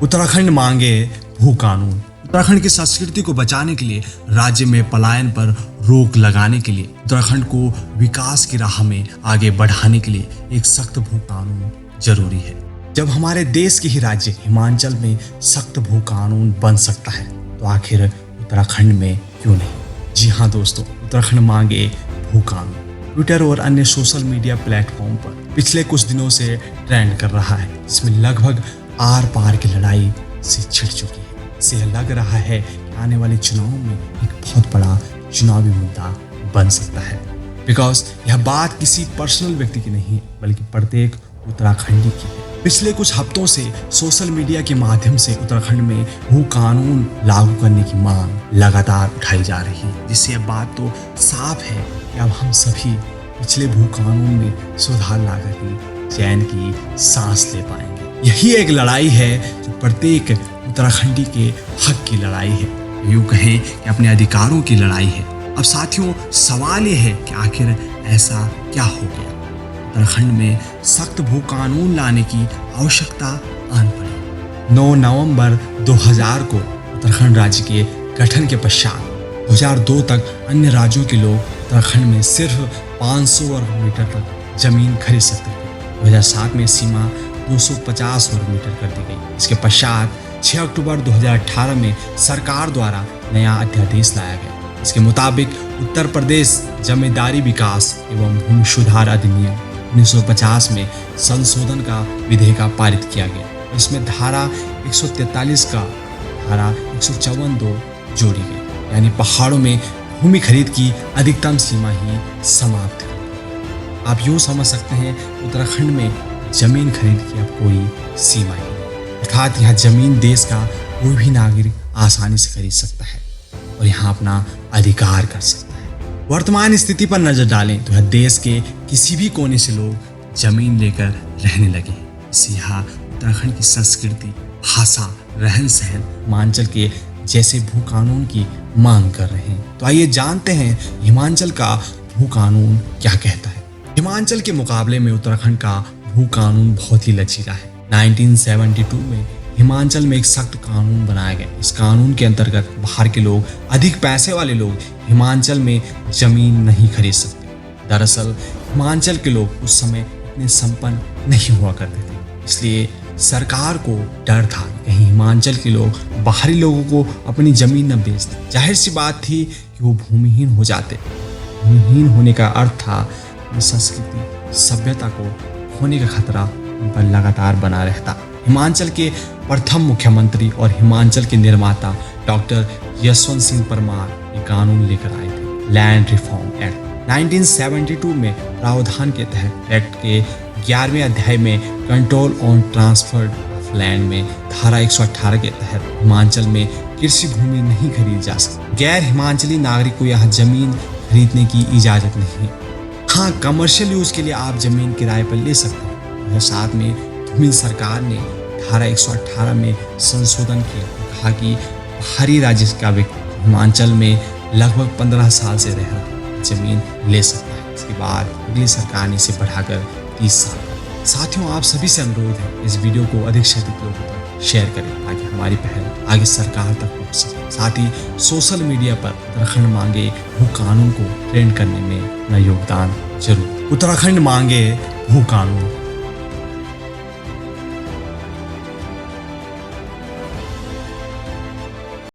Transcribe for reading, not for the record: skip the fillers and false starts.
उत्तराखंड मांगे भू कानून। उत्तराखंड की संस्कृति को बचाने के लिए, राज्य में पलायन पर रोक लगाने के लिए, उत्तराखंड को विकास की राह में आगे बढ़ाने के लिए एक सख्त भू कानून जरूरी है। जब हमारे देश के ही राज्य हिमाचल में सख्त भू कानून बन सकता है तो आखिर उत्तराखंड में क्यों नहीं। जी हाँ दोस्तों, उत्तराखंड मांगे भू कानून ट्विटर और अन्य सोशल मीडिया प्लेटफॉर्म पर पिछले कुछ दिनों से ट्रेंड कर रहा है, जिसमें लगभग आर पार की लड़ाई से छिड़ चुकी है। इससे लग रहा है कि आने वाले चुनावों में एक बहुत बड़ा चुनावी मुद्दा बन सकता है। बिकॉज यह बात किसी पर्सनल व्यक्ति की नहीं है, बल्कि प्रत्येक उत्तराखंडी की है। पिछले कुछ हफ्तों से सोशल मीडिया के माध्यम से उत्तराखंड में भू कानून लागू करने की मांग लगातार उठाई जा रही है, जिससे यह बात तो साफ है कि अब हम सभी पिछले भू कानून में सुधार लाकर ही चैन की सांस ले पाएंगे। यही एक लड़ाई है जो प्रत्येक उत्तराखंडी के हक की लड़ाई है, यूं कहें कि अपने अधिकारों की लड़ाई है। अब साथियों, सवाल ये है कि आखिर ऐसा क्या हो गया उत्तराखंड में सख्त भू कानून लाने की आवश्यकता आन पड़ी। 9 नवंबर 2000 को उत्तराखंड राज्य के गठन के पश्चात 2002 तक अन्य राज्यों के लोग उत्तराखंड में सिर्फ 500 वर्ग मीटर तक जमीन खरीद सकते थे। 2007 में सीमा 250 वर्ग मीटर कर दी गई। इसके पश्चात 6 अक्टूबर 2018 में सरकार द्वारा नया अध्यादेश लाया गया। इसके मुताबिक उत्तर प्रदेश जमींदारी विकास एवं भूमि सुधार अधिनियम 1950 में संशोधन का विधेयक पारित किया गया। इसमें धारा 143 का धारा 154(2) जोड़ी गई, यानी पहाड़ों में भूमि खरीद की अधिकतम सीमा ही समाप्त कर दी। आप यूँ समझ सकते हैं, उत्तराखंड में जमीन खरीद की अब कोई सीमा ही नहीं, अर्थात यह जमीन देश का कोई भी नागरिक आसानी से खरीद सकता है और यहाँ अपना अधिकार कर सकता है। वर्तमान स्थिति पर नजर डालें तो यह देश के किसी भी कोने से लोग जमीन लेकर रहने लगे हैं। इससे यहाँ उत्तराखंड की संस्कृति, भाषा, रहन सहन हिमाचल के जैसे भू कानून की मांग कर रहे हैं। तो आइए जानते हैं हिमाचल का भू कानून क्या कहता है। हिमाचल के मुकाबले में उत्तराखंड का भू कानून बहुत ही लचीला है। 1972 में हिमाचल में एक सख्त कानून बनाया गया। इस कानून के अंतर्गत बाहर के लोग, अधिक पैसे वाले लोग हिमाचल में जमीन नहीं खरीद सकते। दरअसल हिमाचल के लोग उस समय इतने संपन्न नहीं हुआ करते थे, इसलिए सरकार को डर था कहीं हिमाचल के लोग बाहरी लोगों को अपनी जमीन न बेच दें। जाहिर सी बात थी कि वो भूमिहीन हो जाते। भूमिहीन होने का अर्थ था संस्कृति, सभ्यता को होने का खतरा उन पर लगातार बना रहता। हिमाचल के प्रथम मुख्यमंत्री और हिमाचल के निर्माता डॉक्टर यशवंत सिंह परमार ये कानून लेकर आए थे, लैंड रिफॉर्म एक्ट। 1972 में प्रावधान के तहत एक्ट के 11वें अध्याय में control on transfer of land में धारा 118 के तहत हिमाचल में कृषि भूमि नहीं खरीदी जा सकती। गैर हिमाचली नागरिक को यहाँ जमीन खरीदने की इजाजत नहीं है। हाँ, कमर्शियल यूज के लिए आप जमीन किराए पर ले सकते हैं। और साथ में भूमि सरकार ने धारा 118 में संशोधन किया, कहा कि बाहरी राज्य का व्यक्ति हिमाचल में लगभग 15 साल से रह रहा जमीन ले सकता है। इसके बाद अगली सरकार ने इसे बढ़ाकर 30 साल। साथियों, आप सभी से अनुरोध है इस वीडियो को अधिक से अधिक लोगों तक शेयर करें ताकि हमारी पहल आगे सरकार तक पहुंच सके। साथ ही सोशल मीडिया पर उत्तराखंड मांगे भू कानून को ट्रेंड करने में अपना योगदान जरूर। उत्तराखंड मांगे भू कानून।